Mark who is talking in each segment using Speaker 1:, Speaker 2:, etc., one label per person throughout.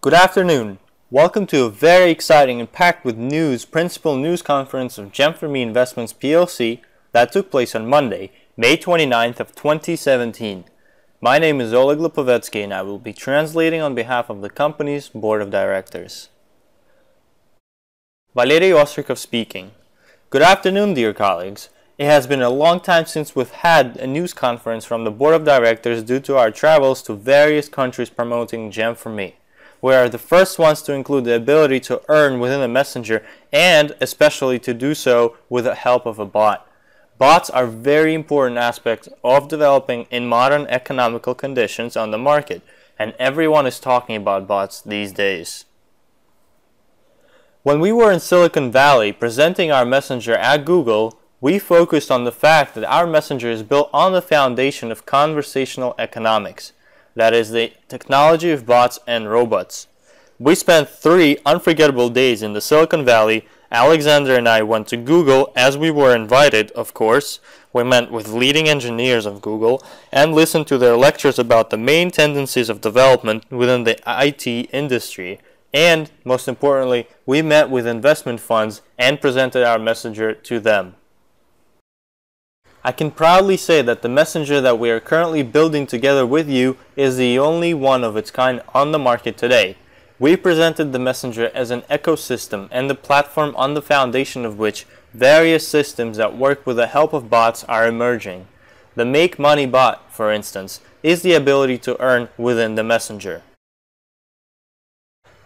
Speaker 1: Good afternoon. Welcome to a very exciting and packed with news principal news conference of GEM4ME Investments PLC that took place on Monday, May 29th of 2017. My name is Oleg Lipovetsky and I will be translating on behalf of the company's board of directors. Valery Ostrikov speaking. Good afternoon, dear colleagues. It has been a long time since we've had a news conference from the board of directors due to our travels to various countries promoting GEM4ME. We are the first ones to include the ability to earn within the messenger and especially to do so with the help of a bot. Bots are very important aspects of developing in modern economical conditions on the market, and everyone is talking about bots these days. When we were in Silicon Valley presenting our messenger at Google, we focused on the fact that our messenger is built on the foundation of conversational economics. That is the technology of bots and robots. We spent 3 unforgettable days in the Silicon Valley. Alexander and I went to Google as we were invited, of course. We met with leading engineers of Google and listened to their lectures about the main tendencies of development within the IT industry. And, most importantly, we met with investment funds and presented our messenger to them. I can proudly say that the messenger that we are currently building together with you is the only one of its kind on the market today. We presented the messenger as an ecosystem and the platform on the foundation of which various systems that work with the help of bots are emerging. The Make Money bot, for instance, is the ability to earn within the messenger.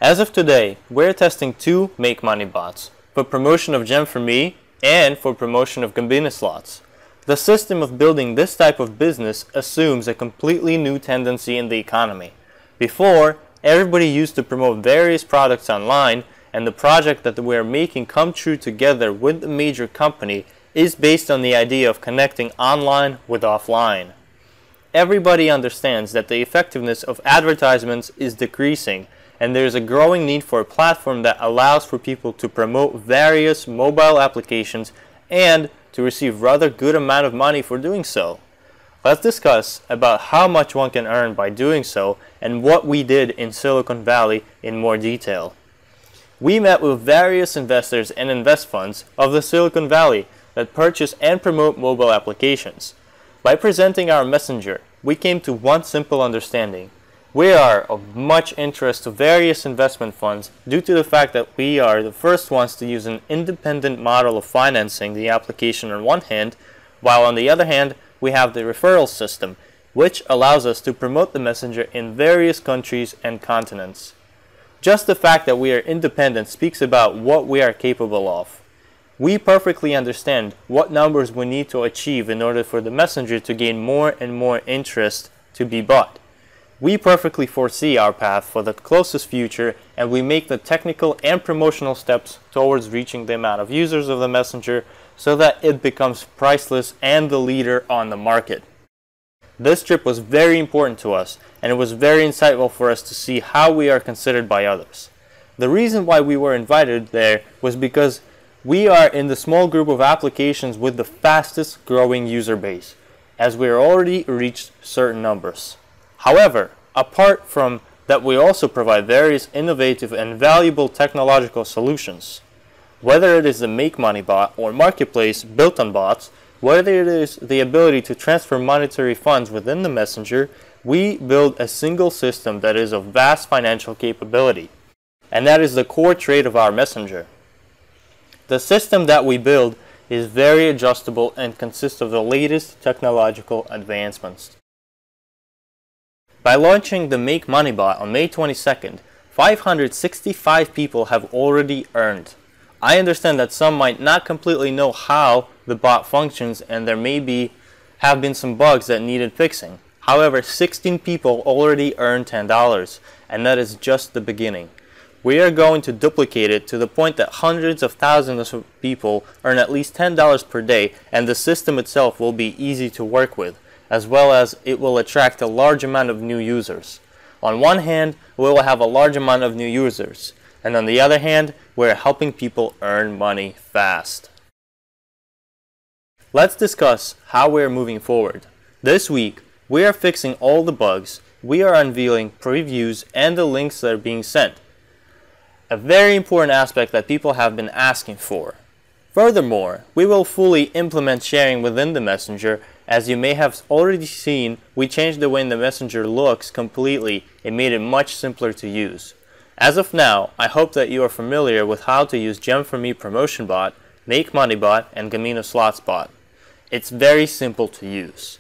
Speaker 1: As of today, we're testing 2 Make Money bots for promotion of GEM4ME and for promotion of Gambina slots. The system of building this type of business assumes a completely new tendency in the economy. Before, everybody used to promote various products online, and the project that we are making come true together with the major company is based on the idea of connecting online with offline. Everybody understands that the effectiveness of advertisements is decreasing, and there is a growing need for a platform that allows for people to promote various mobile applications and to receive rather good amount of money for doing so. Let's discuss about how much one can earn by doing so and what we did in Silicon Valley in more detail. We met with various investors and invest funds of the Silicon Valley that purchase and promote mobile applications. By presenting our messenger, we came to one simple understanding. We are of much interest to various investment funds due to the fact that we are the first ones to use an independent model of financing the application on one hand, while on the other hand we have the referral system, which allows us to promote the messenger in various countries and continents. Just the fact that we are independent speaks about what we are capable of. We perfectly understand what numbers we need to achieve in order for the messenger to gain more and more interest to be bought. We perfectly foresee our path for the closest future, and we make the technical and promotional steps towards reaching the amount of users of the messenger so that it becomes priceless and the leader on the market. This trip was very important to us, and it was very insightful for us to see how we are considered by others. The reason why we were invited there was because we are in the small group of applications with the fastest growing user base, as we are already reached certain numbers. However, apart from that, we also provide various innovative and valuable technological solutions. Whether it is the Make Money bot or marketplace built on bots, whether it is the ability to transfer monetary funds within the messenger, we build a single system that is of vast financial capability. And that is the core trait of our messenger. The system that we build is very adjustable and consists of the latest technological advancements. By launching the Make Money bot on May 22nd, 565 people have already earned. I understand that some might not completely know how the bot functions and there have been some bugs that needed fixing. However, 16 people already earned $10, and that is just the beginning. We are going to duplicate it to the point that hundreds of thousands of people earn at least $10 per day, and the system itself will be easy to work with, as well as it will attract a large amount of new users. On one hand, we will have a large amount of new users, and on the other hand, we're helping people earn money fast. Let's discuss how we're moving forward. This week, We are fixing all the bugs, we are unveiling previews and the links that are being sent. A very important aspect that people have been asking for. Furthermore, we will fully implement sharing within the Messenger. As you may have already seen, we changed the way the Messenger looks completely and made it much simpler to use. As of now, I hope that you are familiar with how to use GEM4ME Promotion Bot, Make Money Bot, and Gamino Slots Bot. It's very simple to use.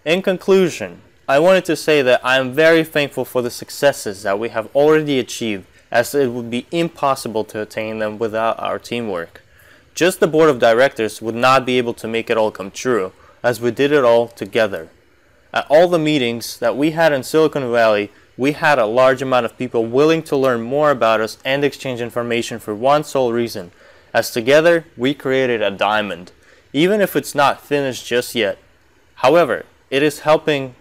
Speaker 1: In conclusion, I wanted to say that I am very thankful for the successes that we have already achieved, as it would be impossible to attain them without our teamwork. Just the board of directors would not be able to make it all come true, as we did it all together. At all the meetings that we had in Silicon Valley, we had a large amount of people willing to learn more about us and exchange information for one sole reason, as together we created a diamond, even if it's not finished just yet. However, it is helping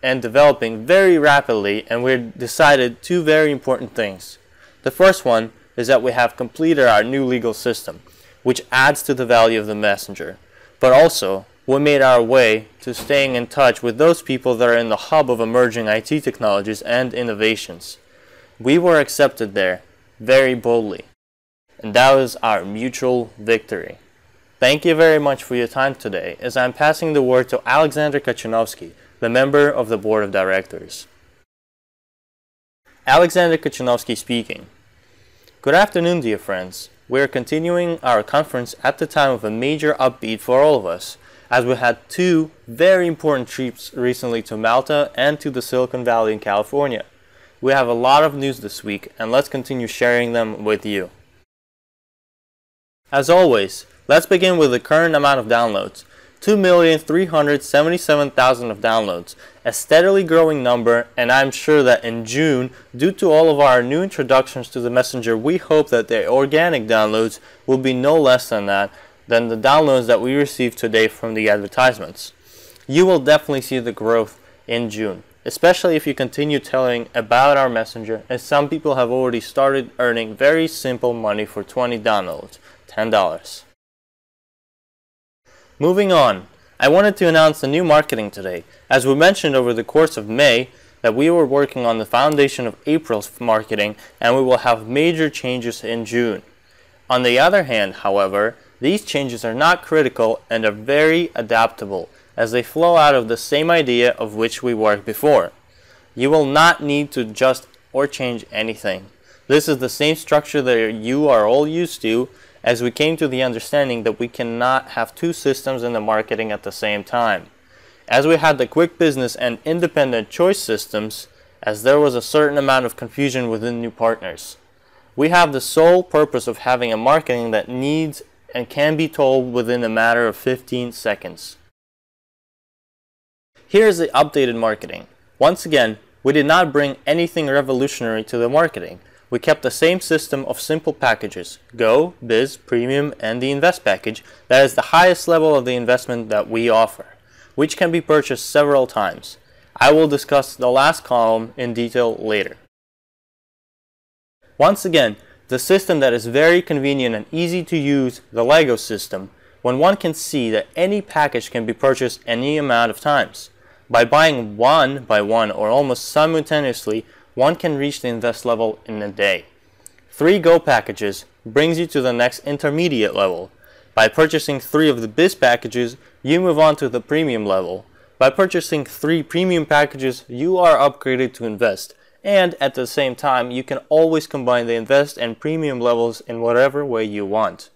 Speaker 1: and developing very rapidly, and we've decided two very important things. The first one is that we have completed our new legal system, which adds to the value of the Messenger, but also we made our way to staying in touch with those people that are in the hub of emerging IT technologies and innovations. We were accepted there very boldly, and that was our mutual victory. Thank you very much for your time today, as I'm passing the word to Alexander Kachanovsky, the member of the board of directors. Alexander Kachanovsky speaking. Good afternoon, dear friends. We are continuing our conference at the time of a major upbeat for all of us, as we had two very important trips recently to Malta and to the Silicon Valley in California. We have a lot of news this week, and let's continue sharing them with you. As always, let's begin with the current amount of downloads. 2,377,000 of downloads, a steadily growing number, and I'm sure that in June, due to all of our new introductions to the Messenger, we hope that the organic downloads will be no less than that, than the downloads that we received today from the advertisements. You will definitely see the growth in June, especially if you continue telling about our Messenger, as some people have already started earning very simple money for 20 downloads, $10. Moving on, I wanted to announce the new marketing today. As we mentioned over the course of May, that we were working on the foundation of April's marketing, and we will have major changes in June. On the other hand, however, these changes are not critical and are very adaptable, as they flow out of the same idea of which we worked before. You will not need to adjust or change anything. This is the same structure that you are all used to, as we came to the understanding that we cannot have two systems in the marketing at the same time. As we had the quick business and independent choice systems, as there was a certain amount of confusion within new partners. We have the sole purpose of having a marketing that needs and can be told within a matter of 15 seconds. Here is the updated marketing. Once again, we did not bring anything revolutionary to the marketing. We kept the same system of simple packages, Go, Biz, Premium, and the Invest package that is the highest level of the investment that we offer, which can be purchased several times. I will discuss the last column in detail later. Once again, the system that is very convenient and easy to use, the Lego system, when one can see that any package can be purchased any amount of times. By buying one by one or almost simultaneously, one can reach the invest level in a day. 3 Go packages brings you to the next intermediate level. By purchasing 3 of the Biz packages, you move on to the Premium level. By purchasing 3 Premium packages, you are upgraded to Invest. And at the same time, you can always combine the Invest and Premium levels in whatever way you want.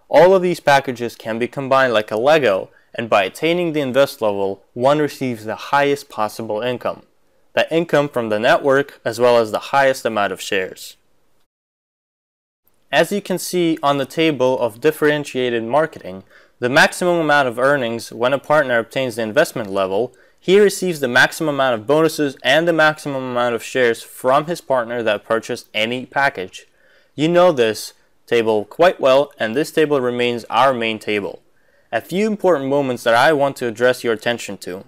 Speaker 1: All of these packages can be combined like a Lego, and by attaining the Invest level, one receives the highest possible income. The income from the network, as well as the highest amount of shares. As you can see on the table of differentiated marketing, the maximum amount of earnings when a partner obtains the investment level, he receives the maximum amount of bonuses and the maximum amount of shares from his partner that purchased any package. You know this table quite well, and this table remains our main table. A few important moments that I want to address your attention to.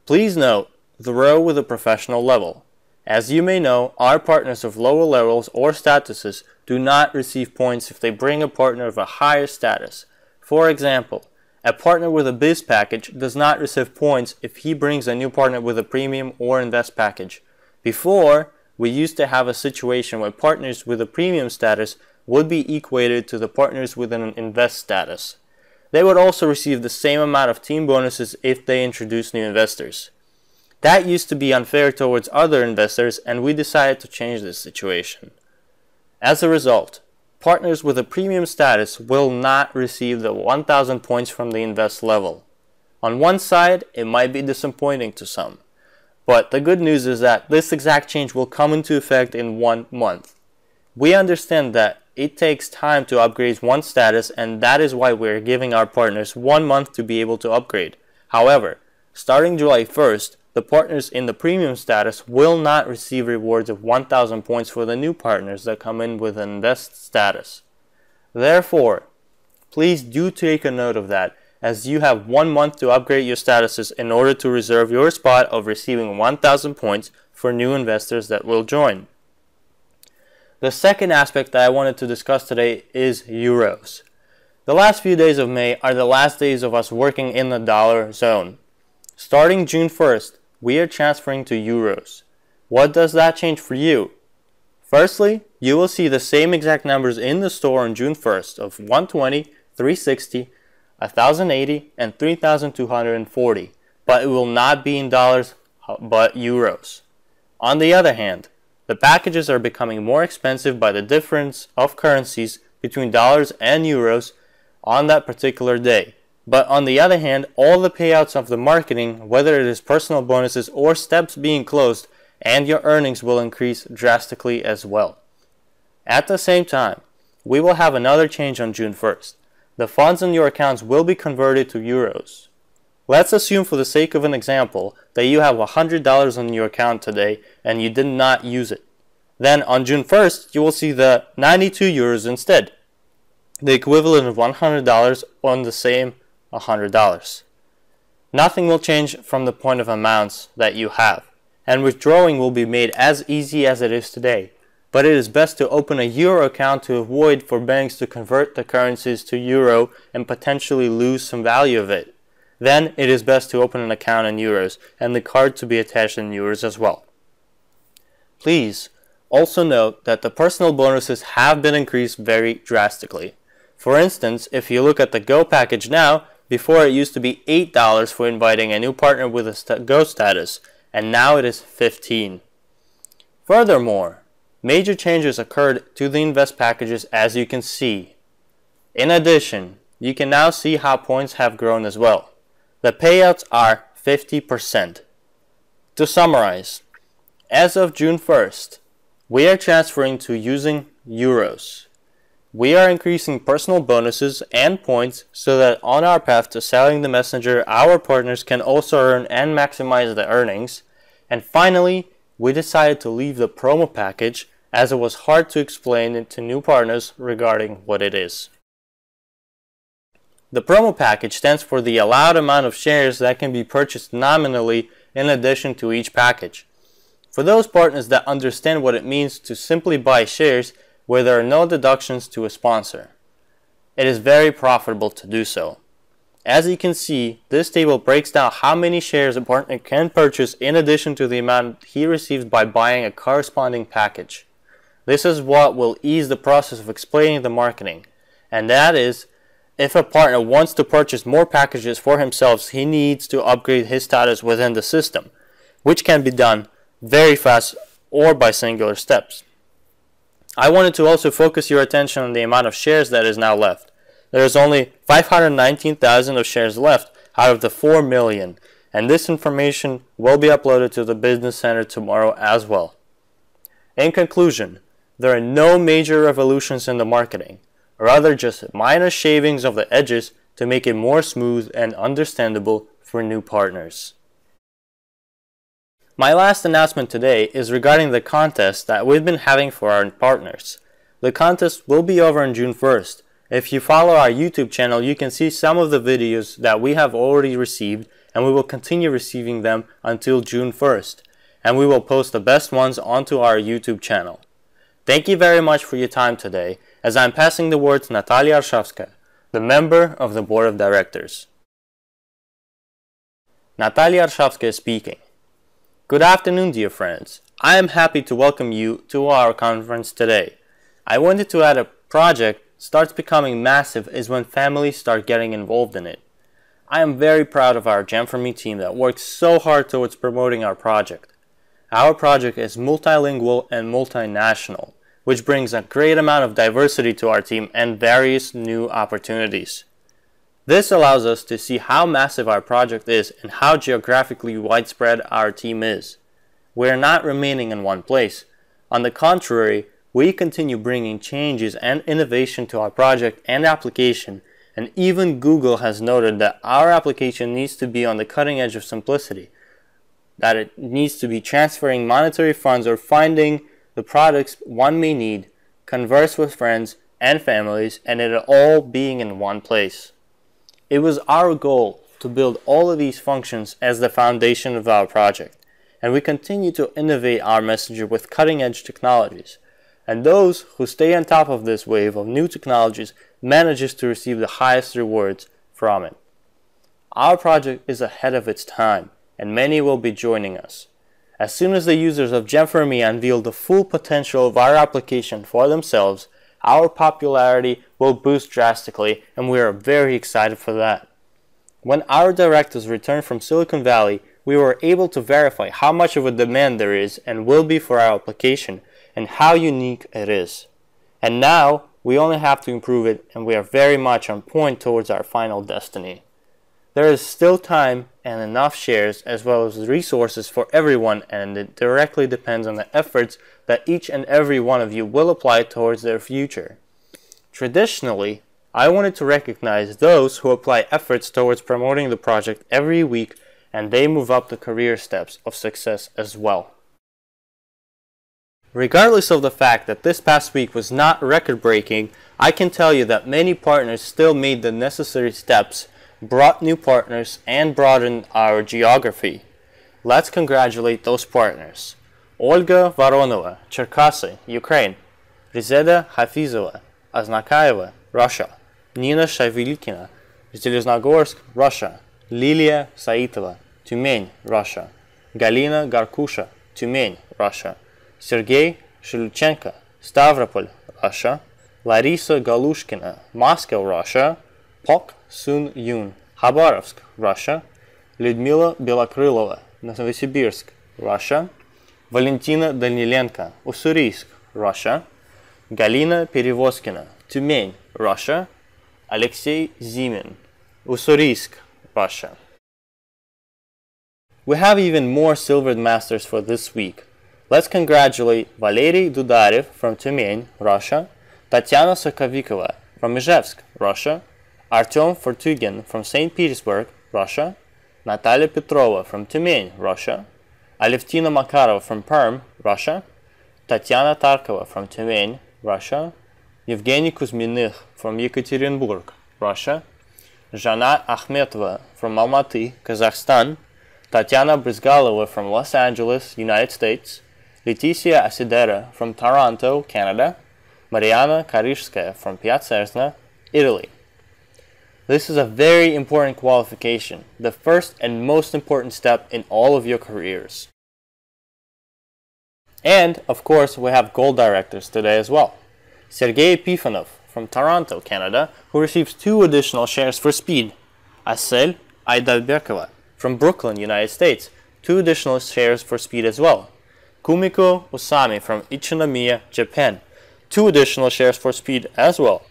Speaker 1: Please note the row with a professional level. As you may know, our partners of lower levels or statuses do not receive points if they bring a partner of a higher status. For example, A partner with a biz package does not receive points if he brings a new partner with a premium or invest package. Before, we used to have a situation where partners with a premium status would be equated to the partners with an invest status. They would also receive the same amount of team bonuses if they introduce new investors. That used to be unfair towards other investors, and we decided to change this situation. As a result, partners with a premium status will not receive the 1,000 points from the invest level. On one side, it might be disappointing to some, but the good news is that this exact change will come into effect in 1 month. We understand that it takes time to upgrade one status, and that is why we're giving our partners 1 month to be able to upgrade. However, starting July 1st, the partners in the premium status will not receive rewards of 1,000 points for the new partners that come in with an invest status. Therefore, please do take a note of that, as you have 1 month to upgrade your statuses in order to reserve your spot of receiving 1,000 points for new investors that will join. The second aspect that I wanted to discuss today is euros. The last few days of May are the last days of us working in the dollar zone. Starting June 1st, we are transferring to euros. What does that change for you? Firstly, you will see the same exact numbers in the store on June 1st of 120, 360, 1,080, and 3,240, but it will not be in dollars but euros. On the other hand, the packages are becoming more expensive by the difference of currencies between dollars and euros on that particular day. But on the other hand, all the payouts of the marketing, whether it is personal bonuses or steps being closed, and your earnings will increase drastically as well. At the same time, we will have another change on June 1st. The funds in your accounts will be converted to euros. Let's assume, for the sake of an example, that you have $100 on your account today and you did not use it. Then on June 1st, you will see the 92 euros instead, the equivalent of $100 on the same $100. Nothing will change from the point of amounts that you have, and withdrawing will be made as easy as it is today. But it is best to open a euro account to avoid for banks to convert the currencies to euro and potentially lose some value of it. Then it is best to open an account in euros and the card to be attached in euros as well. Please also note that the personal bonuses have been increased very drastically. For instance, if you look at the Go package now, before it used to be $8 for inviting a new partner with a Go status, and now it is $15. Furthermore, major changes occurred to the invest packages, as you can see. In addition, you can now see how points have grown as well. The payouts are 50%. To summarize, as of June 1st, we are transferring to using euros. We are increasing personal bonuses and points so that on our path to selling the messenger, our partners can also earn and maximize the earnings. And finally, we decided to leave the promo package, as it was hard to explain it to new partners regarding what it is. The promo package stands for the allowed amount of shares that can be purchased nominally in addition to each package. For those partners that understand what it means to simply buy shares where there are no deductions to a sponsor, it is very profitable to do so. As you can see, this table breaks down how many shares a partner can purchase in addition to the amount he receives by buying a corresponding package. This is what will ease the process of explaining the marketing, and that is, if a partner wants to purchase more packages for himself, he needs to upgrade his status within the system, which can be done very fast or by singular steps. I wanted to also focus your attention on the amount of shares that is now left. There is only 519,000 of shares left out of the 4 million, and this information will be uploaded to the Business Center tomorrow as well. In conclusion, there are no major revolutions in the marketing, rather just minor shavings of the edges to make it more smooth and understandable for new partners. My last announcement today is regarding the contest that we've been having for our partners. The contest will be over on June 1st. If you follow our YouTube channel, you can see some of the videos that we have already received, and we will continue receiving them until June 1st. And we will post the best ones onto our YouTube channel. Thank you very much for your time today, as I'm passing the word to Natalia Arshawska, the member of the Board of Directors. Natalia Arshavskaya speaking. Good afternoon, dear friends. I am happy to welcome you to our conference today. I wanted to add a project starts becoming massive is when families start getting involved in it. I am very proud of our GEM4ME team that works so hard towards promoting our project. Our project is multilingual and multinational, which brings a great amount of diversity to our team and various new opportunities. This allows us to see how massive our project is and how geographically widespread our team is. We are not remaining in one place. On the contrary, we continue bringing changes and innovation to our project and application, and even Google has noted that our application needs to be on the cutting edge of simplicity, that it needs to be transferring monetary funds or finding the products one may need, converse with friends and families, and it all being in one place. It was our goal to build all of these functions as the foundation of our project, and we continue to innovate our messenger with cutting-edge technologies. And those who stay on top of this wave of new technologies manages to receive the highest rewards from it. Our project is ahead of its time, and many will be joining us. As soon as the users of GEM4ME unveil the full potential of our application for themselves, our popularity will boost drastically, and we are very excited for that. When our directors returned from Silicon Valley, we were able to verify how much of a demand there is and will be for our application, and how unique it is. And now, we only have to improve it, and we are very much on point towards our final destiny. There is still time and enough shares as well as resources for everyone, and it directly depends on the efforts that each and every one of you will apply towards their future. Traditionally, I wanted to recognize those who apply efforts towards promoting the project every week, and they move up the career steps of success as well. Regardless of the fact that this past week was not record-breaking, I can tell you that many partners still made the necessary steps, brought new partners, and broadened our geography. Let's congratulate those partners. Olga Voronova, Cherkasy, Ukraine. Rizeda Hafizova, Aznakaeva, Russia. Nina Shavilikina, Zeleznogorsk, Russia. Lilia Saitova, Tyumень, Russia. Galina Garkusha, Tyumень, Russia. Sergei Shiluchenko, Stavropol, Russia. Larisa Galushkina, Moscow, Russia. Pok Sun Yun, Khabarovsk, Russia. Lyudmila Belokrylova, Novosibirsk, Russia. Valentina Danilenko, Ussурийsk, Russia. Galina Перевозкина, Tyumень, Russia. Alexei Zimin, Ussурийsk, Russia. We have even more silvered masters for this week. Let's congratulate Valery Dudarev from Tyumень, Russia. Tatiana Sokovikova from Ijevsk, Russia. Artyom Fortugin from St. Petersburg, Russia. Natalia Petrova from Tyumень, Russia. Alevtina Makarova from Perm, Russia. Tatiana Tarkova from Tyumень, Russia. Evgeny Kuzminych from Yekaterinburg, Russia. Zhanat Akhmetova from Almaty, Kazakhstan. Tatiana Brizgalova from Los Angeles, United States. Leticia Asidera from Toronto, Canada. Mariana Karishskaya from Piacenza, Italy. This is a very important qualification, the first and most important step in all of your careers. And, of course, we have gold directors today as well. Sergei Epifanov from Toronto, Canada, who receives 2 additional shares for speed. Asel Aydalbekova from Brooklyn, United States, 2 additional shares for speed as well. Kumiko Usami from Ichinomiya, Japan, 2 additional shares for speed as well.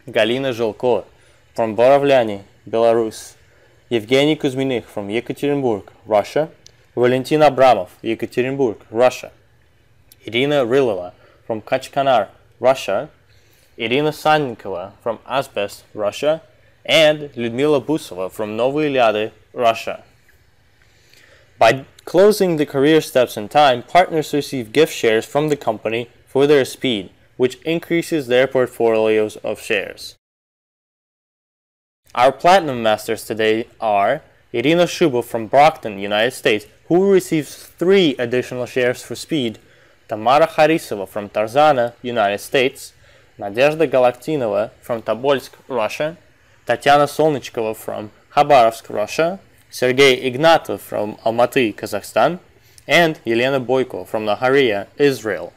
Speaker 1: Galina Zhilko from Borovlyany, Belarus. Evgeny Kuzminych from Yekaterinburg, Russia. Valentin Abramov, Yekaterinburg, Russia. Irina Rylova from Kachkanar, Russia. Irina Sannikova from Asbest, Russia. And Lyudmila Busova from Novye Lyady, Russia. By closing the career steps in time, partners receive gift shares from the company for their speed, which increases their portfolios of shares. Our Platinum Masters today are Irina Shubov from Brockton, United States, who receives 3 additional shares for speed, Tamara Harisova from Tarzana, United States, Nadezhda Galaktinova from Tobolsk, Russia, Tatiana Solnichkova from Khabarovsk, Russia, Sergei Ignatov from Almaty, Kazakhstan, and Yelena Boyko from Nahariya, Israel.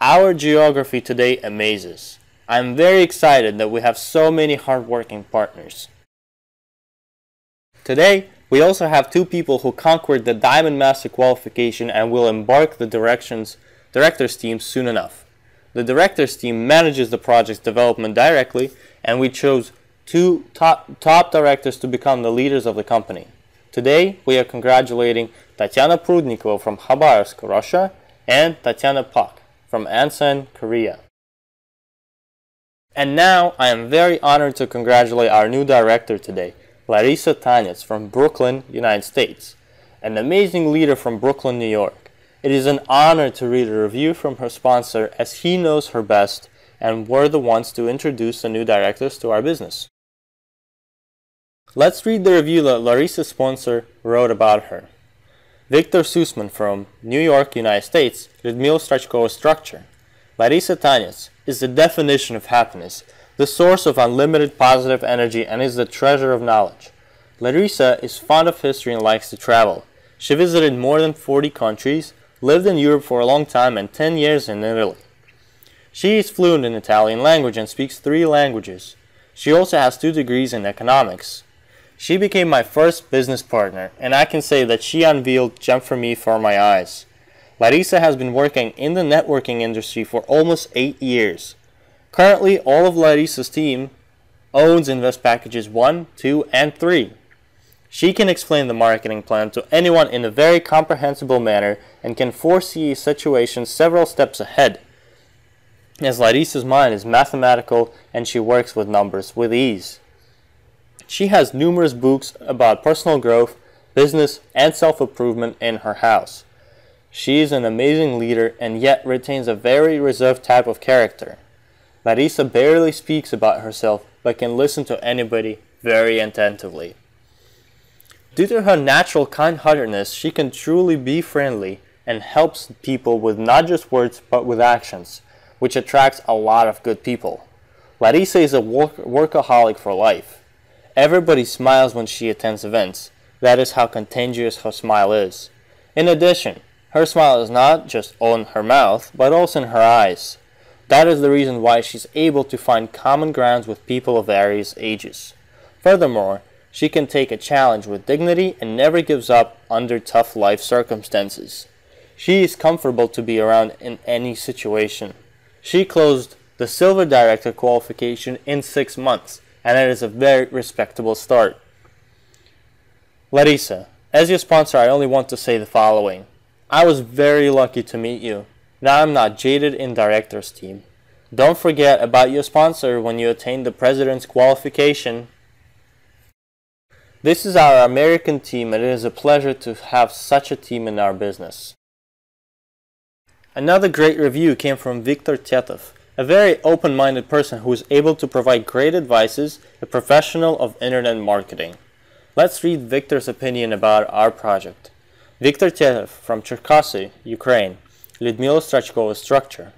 Speaker 1: Our geography today amazes. I'm very excited that we have so many hardworking partners. Today, we also have two people who conquered the Diamond Master qualification and will embark the Directors team soon enough. The Directors team manages the project's development directly, and we chose two top directors to become the leaders of the company. Today, we are congratulating Tatiana Prudnikova from Khabarovsk, Russia, and Tatiana Pak from Ansan, Korea. And now, I am very honored to congratulate our new director today, Larisa Tanets from Brooklyn, United States, an amazing leader from Brooklyn, New York. It is an honor to read a review from her sponsor, as he knows her best, and we're the ones to introduce the new directors to our business. Let's read the review that Larisa's sponsor wrote about her. Victor Sussman from New York, United States, Lyudmila Strachkova's structure. Larisa Tanets is the definition of happiness, the source of unlimited positive energy, and is the treasure of knowledge. Larisa is fond of history and likes to travel. She visited more than 40 countries, lived in Europe for a long time, and 10 years in Italy. She is fluent in Italian language and speaks 3 languages. She also has 2 degrees in economics. She became my first business partner, and I can say that she unveiled GEM4ME for my eyes. Larisa has been working in the networking industry for almost 8 years. Currently, all of Larisa's team owns Invest Packages 1, 2, and 3. She can explain the marketing plan to anyone in a very comprehensible manner and can foresee situations several steps ahead, as Larisa's mind is mathematical and she works with numbers with ease. She has numerous books about personal growth, business, and self-improvement in her house. She is an amazing leader and yet retains a very reserved type of character. Larisa barely speaks about herself but can listen to anybody very attentively. Due to her natural kind-heartedness, she can truly be friendly and helps people with not just words but with actions, which attracts a lot of good people. Larisa is a workaholic for life. Everybody smiles when she attends events. That is how contagious her smile is. In addition, her smile is not just on her mouth, but also in her eyes. That is the reason why she's able to find common grounds with people of various ages. Furthermore, she can take a challenge with dignity and never gives up under tough life circumstances. She is comfortable to be around in any situation. She closed the Silver Director qualification in 6 months, and it is a very respectable start. Larisa, as your sponsor, I only want to say the following. I was very lucky to meet you. Now I'm not jaded in Director's team. Don't forget about your sponsor when you attain the President's qualification. This is our American team, and it is a pleasure to have such a team in our business. Another great review came from Viktor Tetov, a very open-minded person who is able to provide great advices, a professional of internet marketing. Let's read Viktor's opinion about our project. Viktor Tetov from Cherkasy, Ukraine, Lyudmila Strachkova's structure.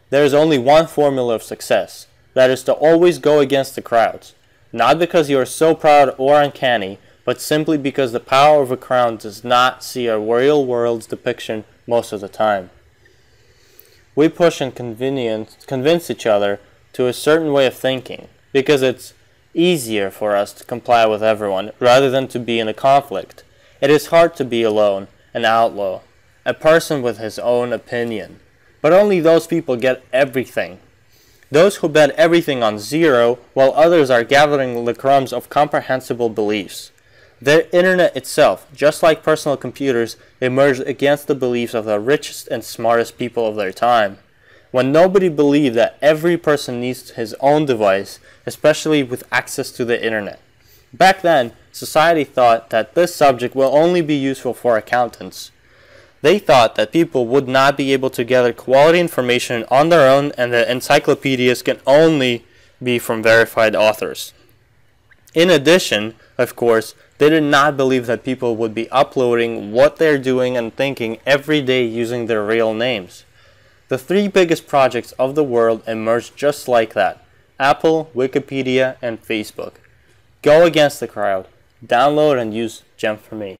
Speaker 1: There is only one formula of success, that is to always go against the crowds. Not because you are so proud or uncanny, but simply because the power of a crowd does not see a real world's depiction most of the time. We push and convince each other to a certain way of thinking, because it's easier for us to comply with everyone rather than to be in a conflict. It is hard to be alone, an outlaw, a person with his own opinion. But only those people get everything. Those who bet everything on zero, while others are gathering the crumbs of comprehensible beliefs. The internet itself, just like personal computers, emerged against the beliefs of the richest and smartest people of their time. When nobody believed that every person needs his own device, especially with access to the internet. Back then, society thought that this subject will only be useful for accountants. They thought that people would not be able to gather quality information on their own, and that encyclopedias can only be from verified authors. In addition, of course, they did not believe that people would be uploading what they're doing and thinking every day using their real names. The 3 biggest projects of the world emerged just like that: Apple, Wikipedia, and Facebook. Go against the crowd. download and use GEM4ME.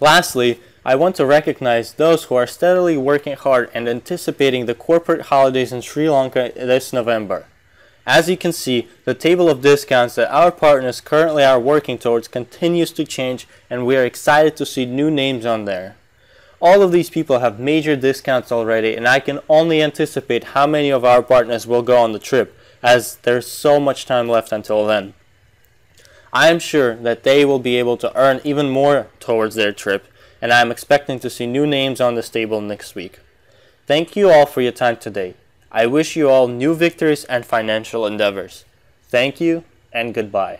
Speaker 1: Lastly, I want to recognize those who are steadily working hard and anticipating the corporate holidays in Sri Lanka this November. As you can see, the table of discounts that our partners currently are working towards continues to change, and we are excited to see new names on there. All of these people have major discounts already, and I can only anticipate how many of our partners will go on the trip, as there's so much time left until then. I am sure that they will be able to earn even more towards their trip, and I am expecting to see new names on this table next week. Thank you all for your time today. I wish you all new victories and financial endeavors. Thank you and goodbye.